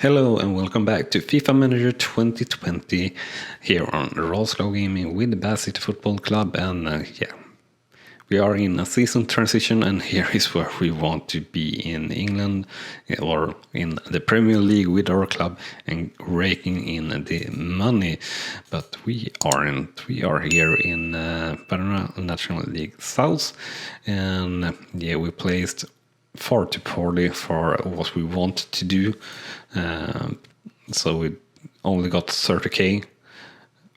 Hello and welcome back to FIFA Manager 2020 here on Rawslowgaming with the Bath City Football Club. And we are in a season transition, and here is where we want to be in England or in the Premier League with our club and raking in the money. But we aren't. We are here in National League South, and we placed far too poorly for what we want to do. So we only got 30k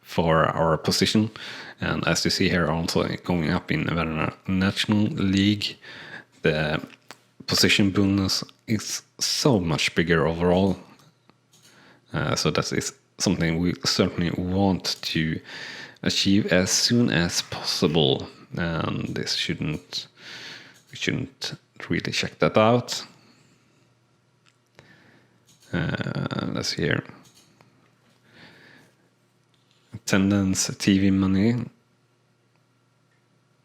for our position. And as you see here, also going up in the National League, the position bonus is so much bigger overall. So that is something we certainly want to achieve as soon as possible. And we shouldn't really check that out. Let's see here. Attendance, TV money.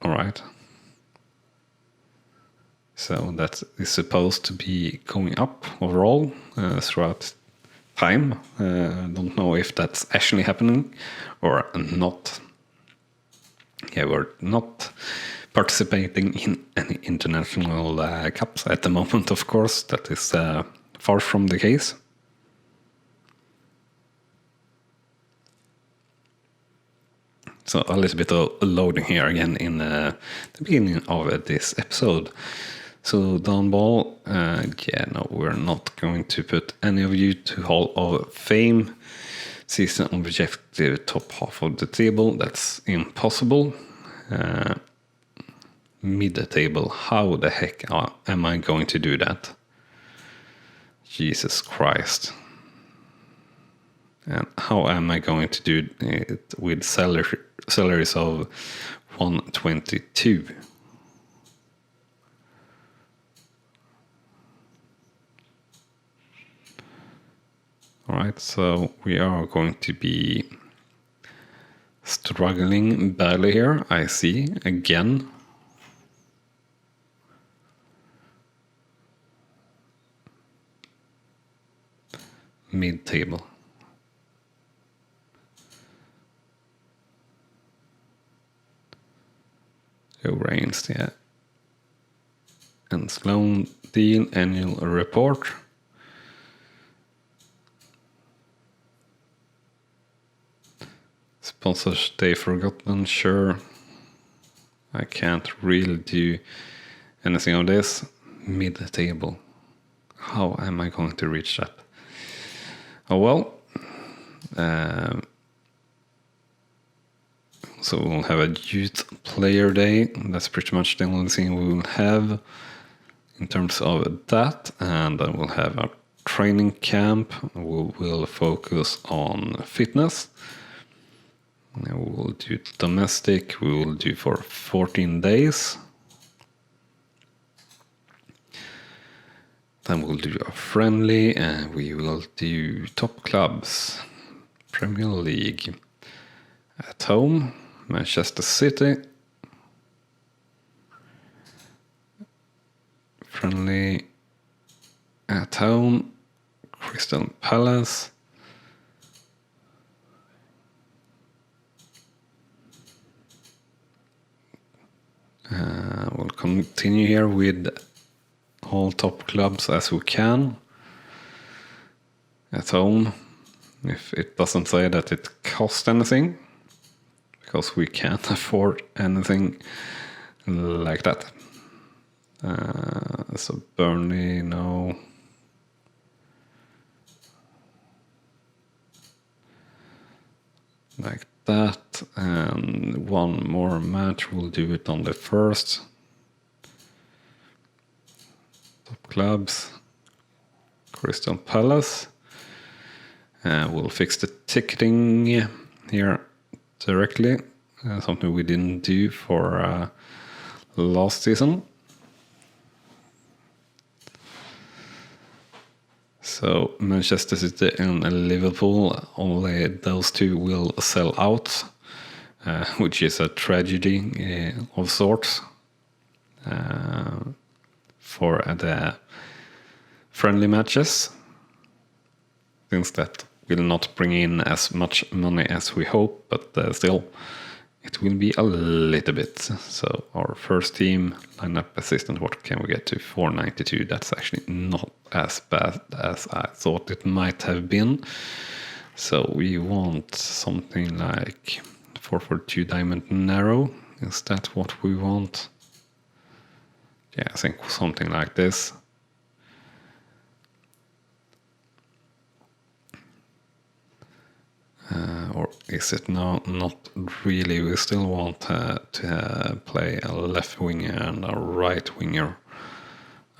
All right. So that is supposed to be going up overall throughout time. Don't know if that's actually happening or not. Yeah, we're not participating in any international cups at the moment, of course. That is far from the case. So a little bit of loading here again in the beginning of this episode. So down ball, no, we're not going to put any of you to Hall of Fame. Season objective top half of the table, that's impossible. Mid-table, how the heck am I going to do that? Jesus Christ. And how am I going to do it with salaries of 122? Alright, so we are going to be struggling badly here, I see, again. Mid-table. Arranged, yeah. And Sloan Deal annual report. Sponsors Day Forgotten, sure. I can't really do anything of this. Mid-table. How am I going to reach that? Oh well. So we'll have a youth player day. That's pretty much the only thing we will have in terms of that. And then we'll have a training camp. We will focus on fitness. We will do domestic. We will do for 14 days. Then we'll do a friendly, and we will do top clubs. Premier League. At home, Manchester City. Friendly. At home, Crystal Palace. We'll continue here with all top clubs as we can. At home, if it doesn't say that it costs anything, because we can't afford anything like that. So Burnley, no. Like that, and one more match, we'll do it on the first. Top clubs, Crystal Palace. We'll fix the ticketing here directly, something we didn't do for last season. So Manchester City and Liverpool, only those two will sell out, which is a tragedy of sorts for the friendly matches. since that will not bring in as much money as we hope, but still it will be a little bit. So our first team, lineup assistant, what can we get to? 492. That's actually not as bad as I thought it might have been. So we want something like 442 diamond narrow. Is that what we want? Yeah, I think something like this. Or is it no? Not really. We still want to play a left winger and a right winger,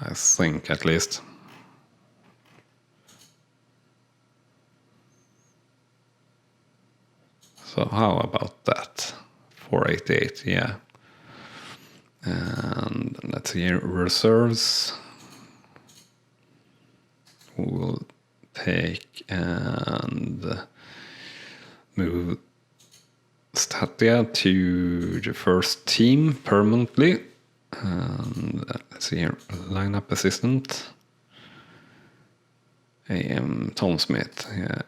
I think, at least. So how about that? 488, yeah. And let's see here, reserves. We'll take and move Statia to the first team permanently. And let's see here, lineup assistant. AM Tom Smith, yeah.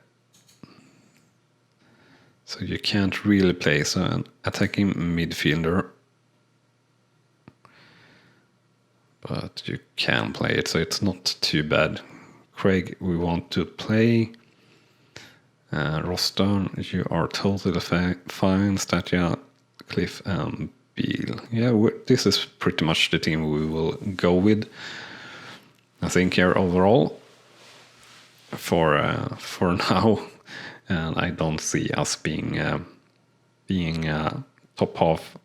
So you can't really play so an attacking midfielder, but you can play it, so it's not too bad. Craig, we want to play. Roston, you are totally fine. Statia, Cliff, and Beal. Yeah, this is pretty much the team we will go with, I think, here overall for now. And I don't see us being a top half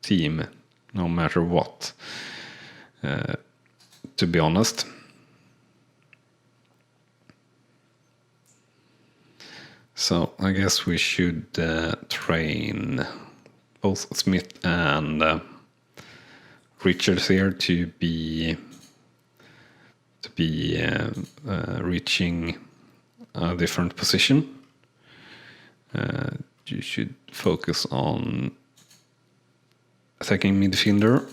team, no matter what. To be honest. So I guess we should train both Smith and Richards here to be reaching a different position. You should focus on attacking midfielder,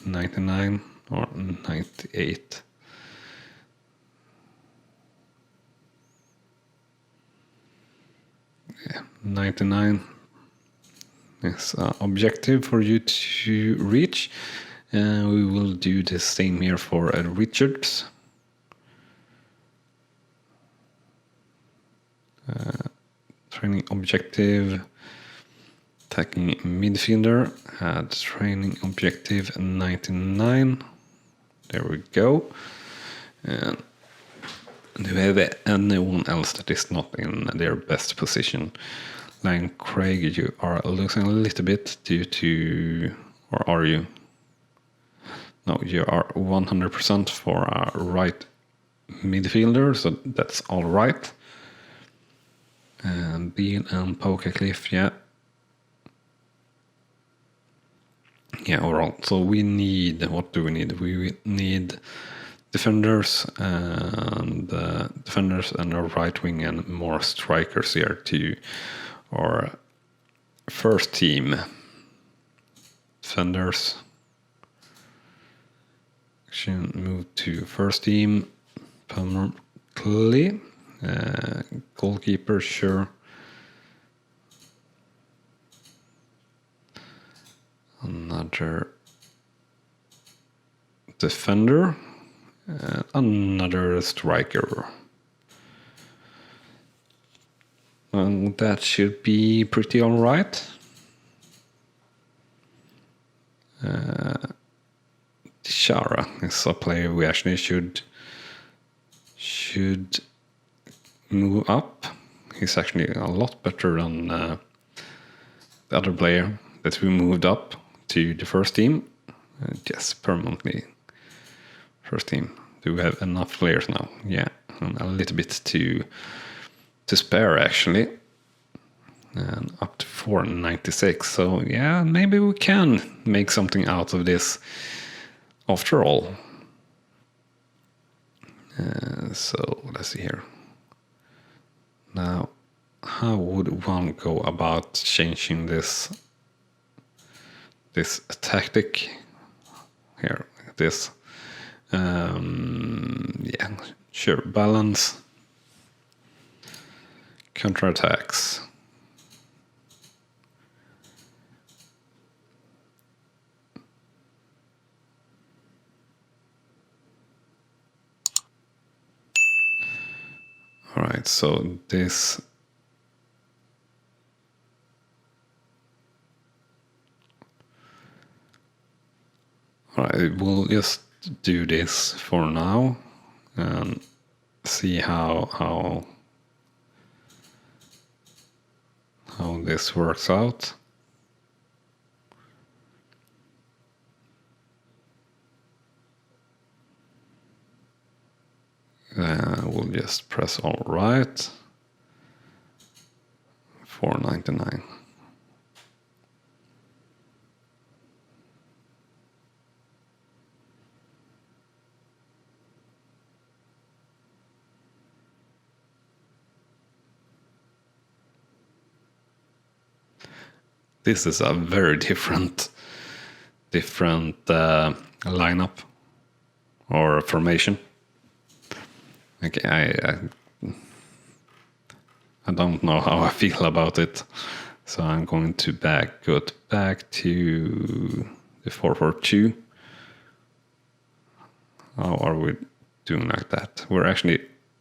99 or 98. Yeah, 99 is an objective for you to reach. And we will do the same here for Richards. Training objective, attacking midfielder, had training objective 99. There we go. And do we have anyone else that is not in their best position? Line Craig, you are losing a little bit due to, or are you? No, you are 100% for a right midfielder, so that's all right. Bean and Poker Cliff, yeah. Yeah, overall. So we need, what do we need? We need defenders and a right wing and more strikers here to our first team. Defenders. Action, move to first team permanently. Goalkeeper, sure. Another defender. Another striker. And that should be pretty alright. Shara is a player we actually should move up. He's actually a lot better than the other player that we moved up to the first team. Yes, permanently. First team. Do we have enough players now? Yeah, and a little bit to spare actually. And up to 496. So yeah, maybe we can make something out of this after all. So let's see here. Now, how would one go about changing this tactic here? This, yeah, sure, balance. counterattacks. Alright, so this... Alright, we'll just do this for now and see how this works out. We'll just press all right. 499. This is a very different lineup or formation. Okay, I don't know how I feel about it, so I'm going to go back to the 4-4-2. How are we doing like that? We're actually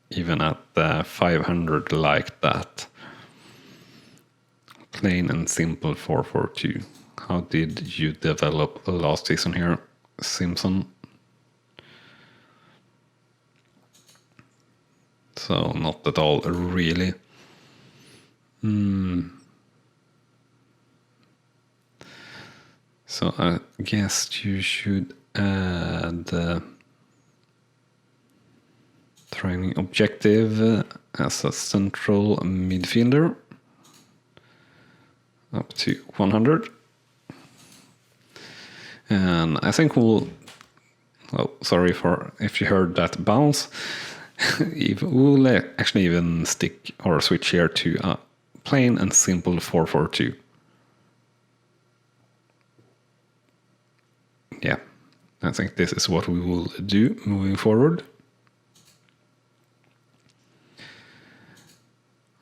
even at 500 like that. Plain and simple 4-4-2. How did you develop last season here, Simpson? So not at all, really. So I guess you should add training objective as a central midfielder. Up to 100. And I think we'll... Oh, sorry for if you heard that bounce. We'll actually even stick or switch here to a plain and simple 4-4-2. Yeah, I think this is what we will do moving forward.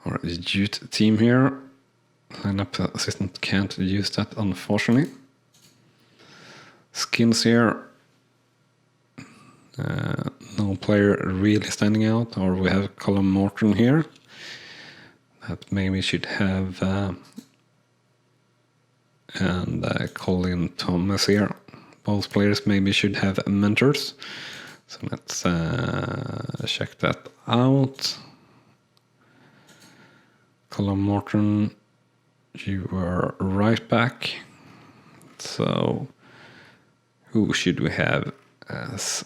Our youth team here. Lineup assistant can't use that, unfortunately. Skins here. No player really standing out, or we have Colin Morton here. That maybe should have, and Colin Thomas here. Both players maybe should have mentors. So let's check that out. Colin Morton, you were right back. So who should we have as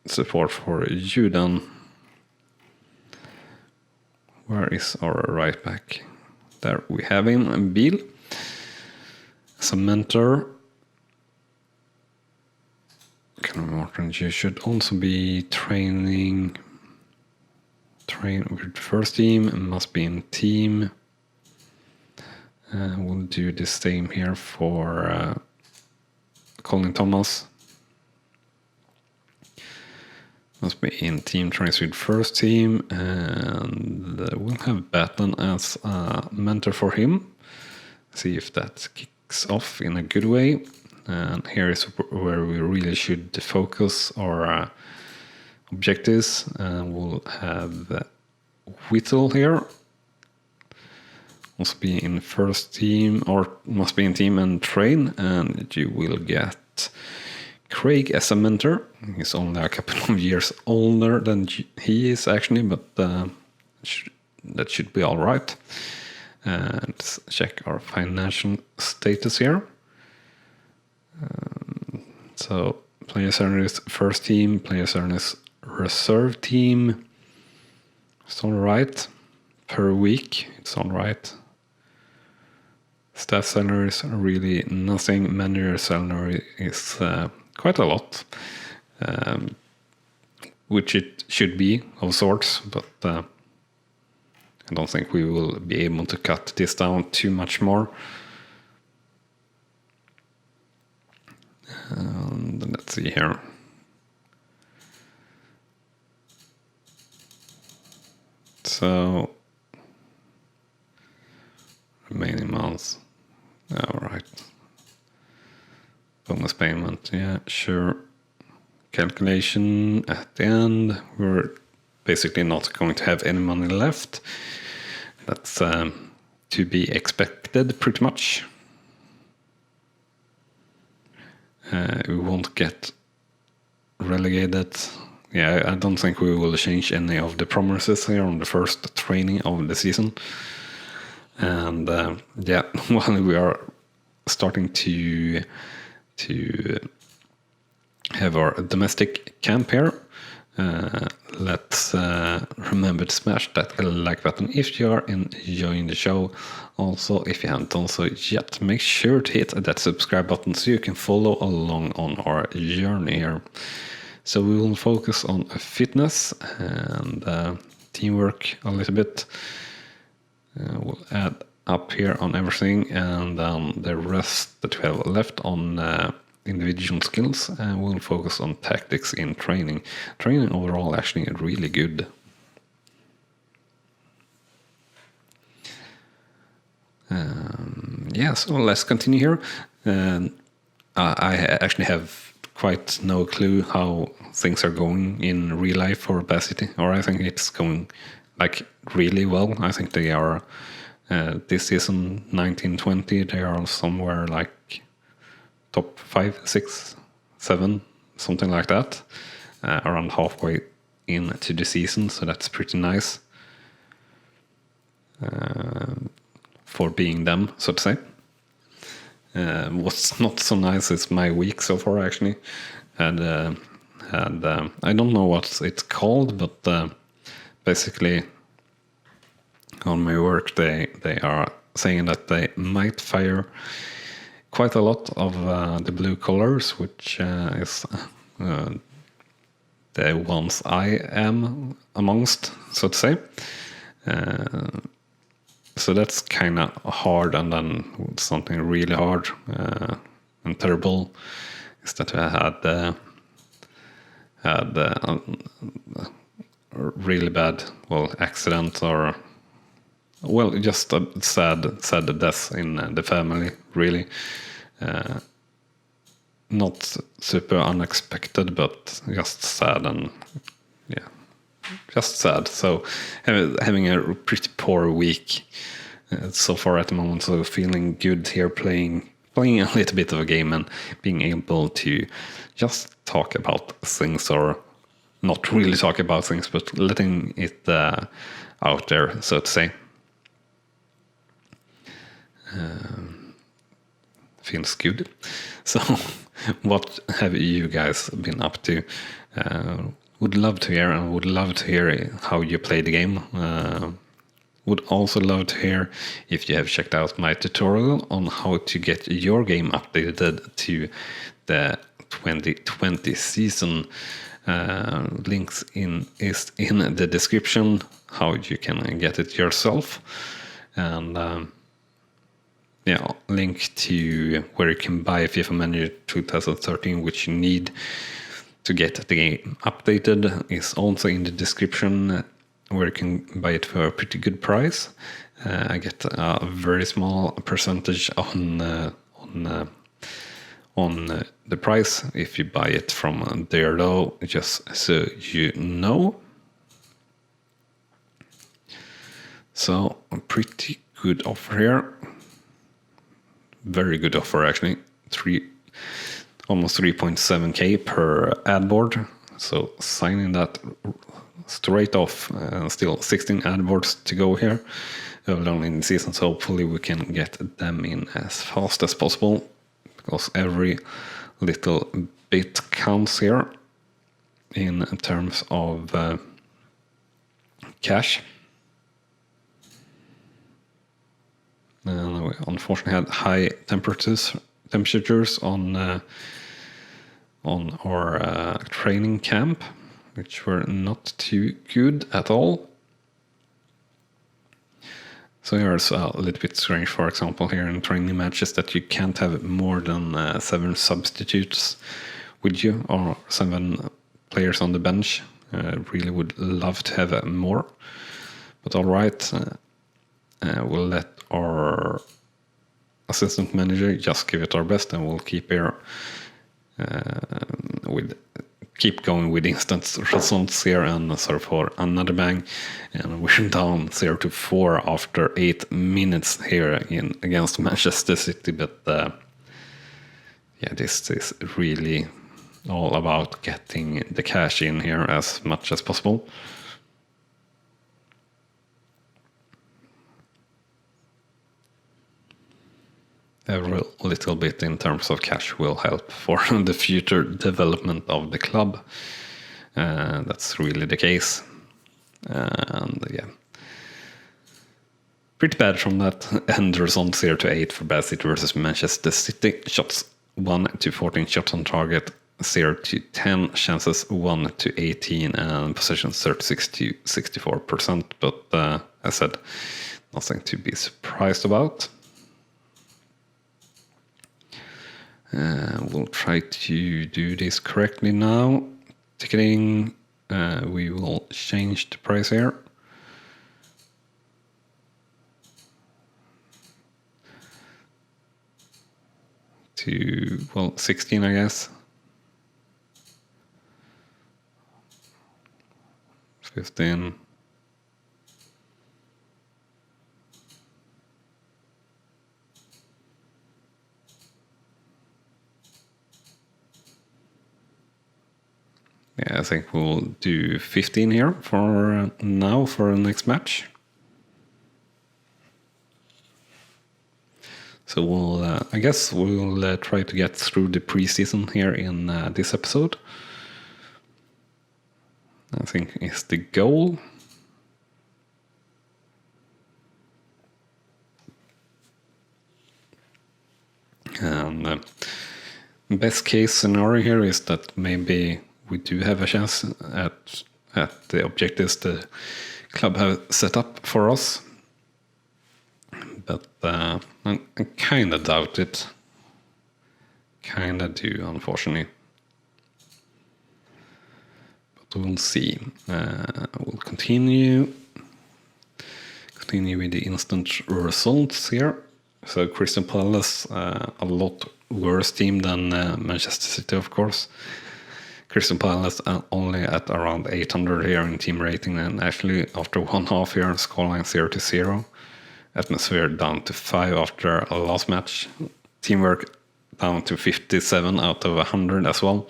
support for you then? Where is our right back? There we have him, Bill. As a mentor. Colin Morton, you should also be train with first team, must be in team. We'll do the same here for Colin Thomas. Must be in team, trains with first team, and we'll have Batten as a mentor for him. See if that kicks off in a good way. And here is where we really should focus our objectives. We'll have Whittle here. Must be in first team, or must be in team and train, and you will get Craig as a mentor. He's only a couple of years older than he is actually, but that should be all right. Let's check our financial status here. So players earn is first team, players earn is reserve team. It's all right. Per week, it's all right. Staff salaries are really nothing. Manager salary is quite a lot, which it should be of sorts, but I don't think we will be able to cut this down too much more. And let's see here. So balance. All right. Bonus payment, yeah, sure. Calculation at the end. We're basically not going to have any money left. That's to be expected, pretty much. We won't get relegated. Yeah, I don't think we will change any of the promises here on the first training of the season. And yeah, while we are starting to have our domestic camp here, let's remember to smash that like button if you are enjoying the show. Also, if you haven't done so yet, make sure to hit that subscribe button so you can follow along on our journey here. So we will focus on fitness and teamwork a little bit. We'll add up here on everything, and the rest that we have left on individual skills, and we'll focus on tactics in training. Training overall actually really good. Yeah, so let's continue here. I actually have quite no clue how things are going in real life for Bad City, or I think it's going like really well. I think they are this season 1920, they are somewhere like top 5, 6, 7, something like that, around halfway into the season, so that's pretty nice for being them, so to say. What's not so nice is my week so far, actually. And I don't know what it's called, but basically on my work they are saying that they might fire quite a lot of the blue collars, which is the ones I am amongst, so to say. So that's kind of hard, and then something really hard and terrible is that I had a really bad, accident, or just a sad death in the family, really. Not super unexpected, but just sad, and yeah, just sad. So having a pretty poor week so far at the moment. So feeling good here, playing a little bit of a game and being able to just talk about things, or not really talk about things, but letting it out there, so to say. Feels good. So what have you guys been up to? Would love to hear, and would love to hear how you play the game. Would also love to hear if you have checked out my tutorial on how to get your game updated to the 2020 season. Links is in the description, how you can get it yourself. And link to where you can buy FIFA Manager 2013, which you need to get the game updated, is also in the description, where you can buy it for a pretty good price. I get a very small percentage on the price if you buy it from there, though, just so you know. So a pretty good offer here. Very good offer, actually. Almost 3.7k per ad board. So signing that straight off. Still 16 ad boards to go here. Early in the season, so hopefully we can get them in as fast as possible, because every little bit counts here in terms of cash. We unfortunately had high temperatures on our training camp, which were not too good at all. So here's a little bit strange, for example, here in training matches, that you can't have more than 7 substitutes with you, or 7 players on the bench. Really would love to have more, but all right. We'll let our assistant manager, just give it our best, and we'll keep here keep going with instant results here and sorry for another bang, and we're down 0-4 after 8 minutes here against Manchester City, but yeah, this is really all about getting the cash in here as much as possible. Every little bit in terms of cash will help for the future development of the club. That's really the case. And yeah, pretty bad from that. End result 0-8 for Bad City versus Manchester City. Shots 1-14 shots on target, 0-10 chances, 1-18, and possession 36-64%. But as I said, nothing to be surprised about. We'll try to do this correctly now. Ticketing, we will change the price here. To, well, 16, I guess. 15. Yeah, I think we'll do 15 here for now for the next match. So we'll, I guess we'll try to get through the preseason here in this episode. I think is the goal. And best case scenario here is that maybe we do have a chance at the objectives the club have set up for us. But I kind of doubt it. Kind of do, unfortunately. But we'll see. We'll continue with the instant results here. So Crystal Palace, a lot worse team than Manchester City, of course. Crystal Palace only at around 800 here in team rating, and actually after one half here, scoreline 0-0. Atmosphere down to 5 after a last match. Teamwork down to 57 out of 100 as well.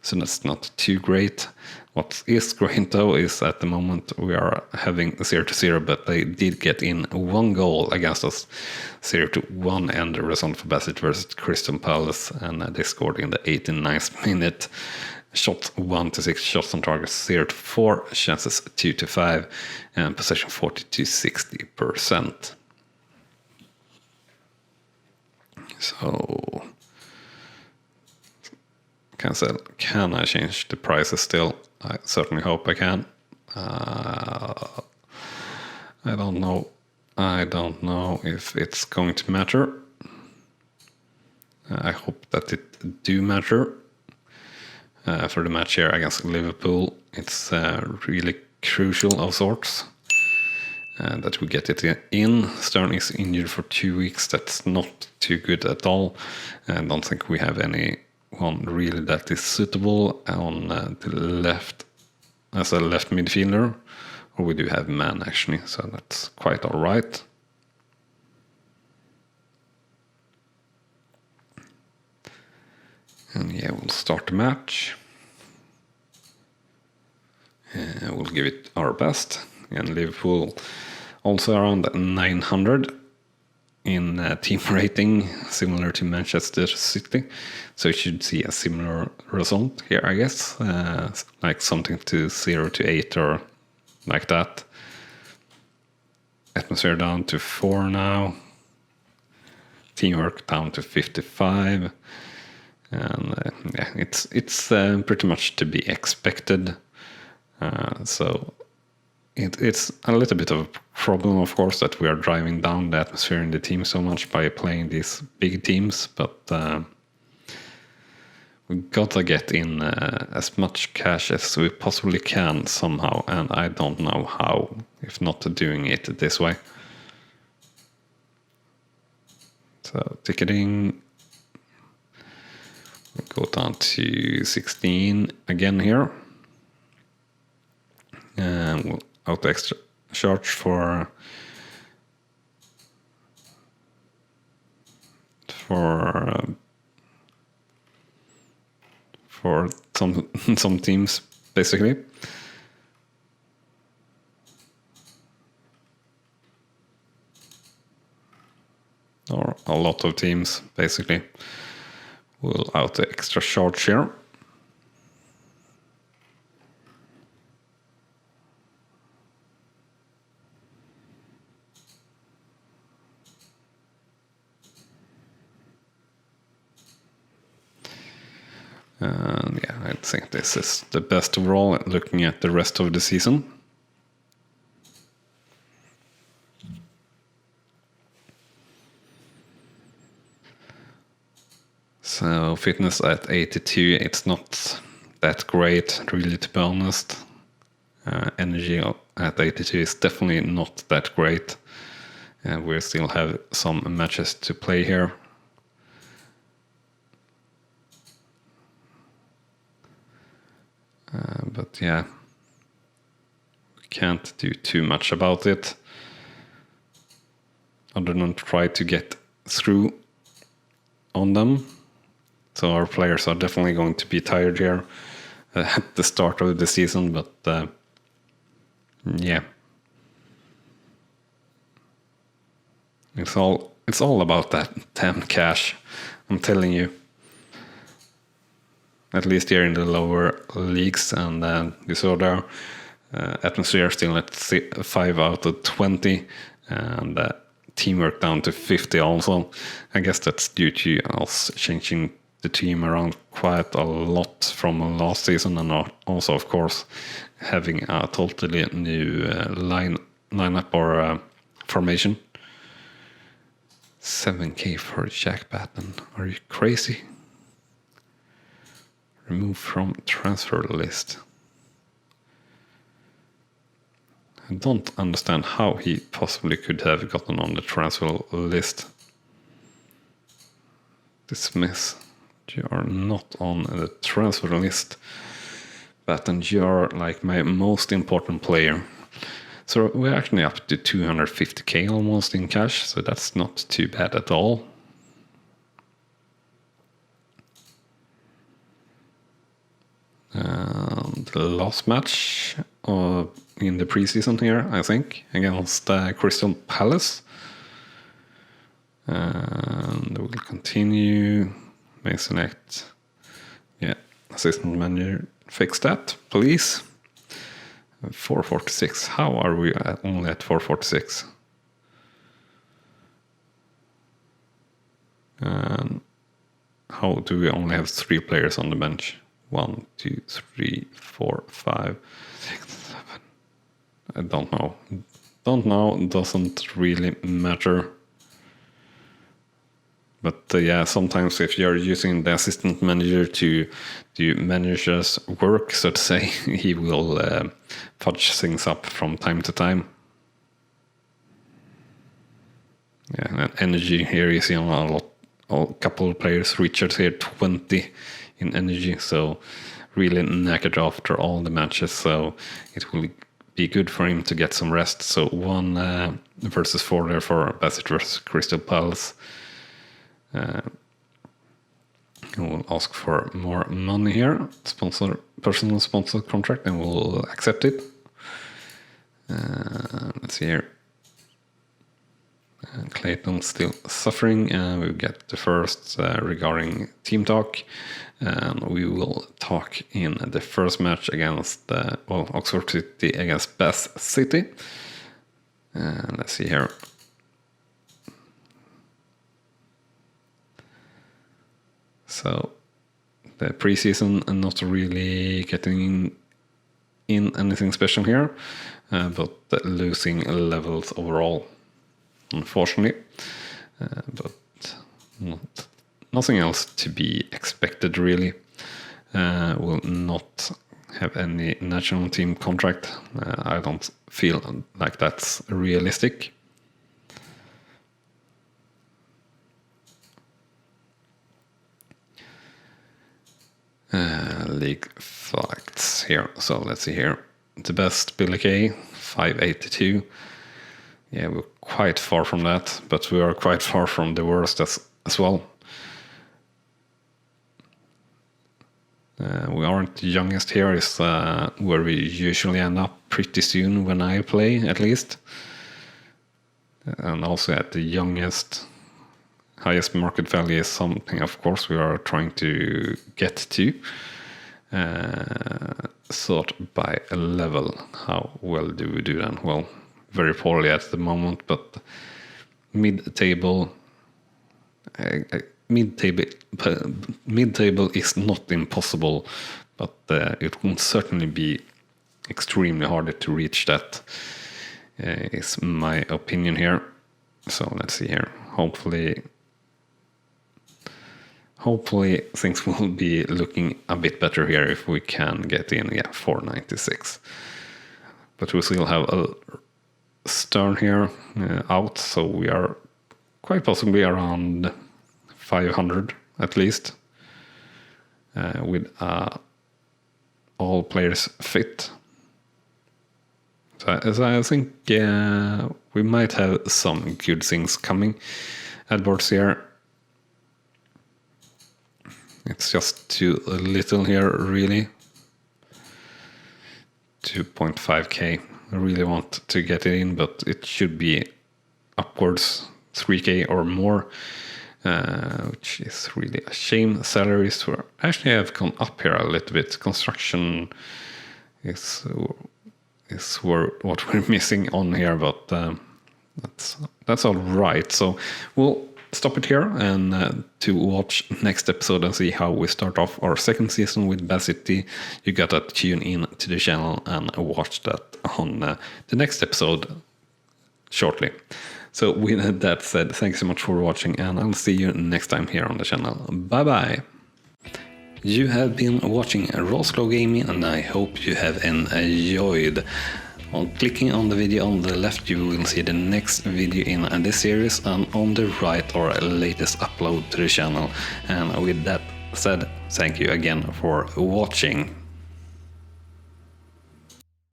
So that's not too great. What is great though is at the moment we are having 0-0, but they did get in one goal against us. 0-1 and the result for Bassett versus Crystal Palace, and they scored in the 89th minute. Shots 1-6, shots on target 0-4, chances 2-5, and possession 40-60%. So, cancel. Can I change the prices still? I certainly hope I can. I don't know. I don't know if it's going to matter. I hope that it do matter. For the match here against Liverpool, it's really crucial of sorts that we get it in. Sterling is injured for 2 weeks. That's not too good at all. I don't think we have anyone really that is suitable on the left as a left midfielder. Or we do have Man actually, so that's quite all right. And yeah, we'll start the match. We'll give it our best. And Liverpool also around 900 in team rating, similar to Manchester City. So you should see a similar result here, I guess. Like something to 0-8 or like that. Atmosphere down to 4 now. Teamwork down to 55. And yeah, it's pretty much to be expected. So it's a little bit of a problem, of course, that we are driving down the atmosphere in the team so much by playing these big teams. But we gotta get in as much cash as we possibly can somehow, and I don't know how, if not doing it this way. So ticketing, we'll go down to 16 again here. And we'll auto extra charge for some teams basically. Or a lot of teams basically will auto extra charge here. And yeah, I think this is the best overall looking at the rest of the season. So fitness at 82, it's not that great, really, to be honest. Energy at 82 is definitely not that great. We still have some matches to play here. But yeah, we can't do too much about it other than try to get through on them. So our players are definitely going to be tired here at the start of the season, but yeah, it's all about that damn cash, I'm telling you. At least here in the lower leagues, and you saw there, atmosphere still at 5 out of 20, and teamwork down to 50 also. I guess that's due to us changing the team around quite a lot from last season, and also, of course, having a totally new lineup or formation. 7k for Jack Batten. Are you crazy? Remove from transfer list. I don't understand how he possibly could have gotten on the transfer list. Dismiss. You are not on the transfer list. Batten, you are like my most important player. So we're actually up to 250k almost in cash, so that's not too bad at all. The last match in the preseason here, I think, against Crystal Palace. And we'll continue. May select. Yeah, assistant manager, fix that, please. 446. How are we only at 446? And how do we only have 3 players on the bench? 1, 2, 3, 4, 5, 6, 7. I don't know. Don't know. Doesn't really matter. But yeah, sometimes if you're using the assistant manager to do manager's work, so to say, he will fudge things up from time to time. Yeah, and energy here you see on a couple of players. Richard here 20 in energy, so really knackered after all the matches. So it will be good for him to get some rest. So 1 versus 4 there for Bassett versus Crystal Palace. We'll ask for more money here. Personal sponsor contract, and we'll accept it. Let's see here. Clayton still suffering. We'll get the first regarding team talk. And we will talk in the first match against Oxford City against Bath City. Let's see here. So the preseason not really getting in anything special here, but losing levels overall, unfortunately. But nothing else to be expected really. Will not have any national team contract. I don't feel like that's realistic. League facts here. So let's see here. The best Billy K, 582. Yeah, we're quite far from that, but we are quite far from the worst as well. We aren't the youngest here, is where we usually end up pretty soon when I play, at least. And also at the youngest, highest market value is something, of course, we are trying to get to. Sort by a level. How well do we do then? Well, very poorly at the moment, but mid-table is not impossible, but it will certainly be extremely hard to reach that, is my opinion here. So let's see here. Hopefully things will be looking a bit better here if we can get in, 496. But we still have a Stern here out, so we are quite possibly around 500 at least, with all players fit. So I think we might have some good things coming. Adboards here. It's just too little here, really. 2.5k. I really want to get it in, but it should be upwards 3k or more, which is really a shame. Salaries were actually have gone up here a little bit. Construction is what we're missing on here, but that's all right. So we'll stop it here and to watch next episode and see how we start off our second season with Bad City. You gotta tune in to the channel and watch that on the next episode shortly. So with that said, thanks so much for watching, and I'll see you next time here on the channel. Bye bye! You have been watching Rawslowgaming, and I hope you have enjoyed. On clicking on the video on the left, you will see the next video in this series, and on the right our latest upload to the channel. And with that said, thank you again for watching.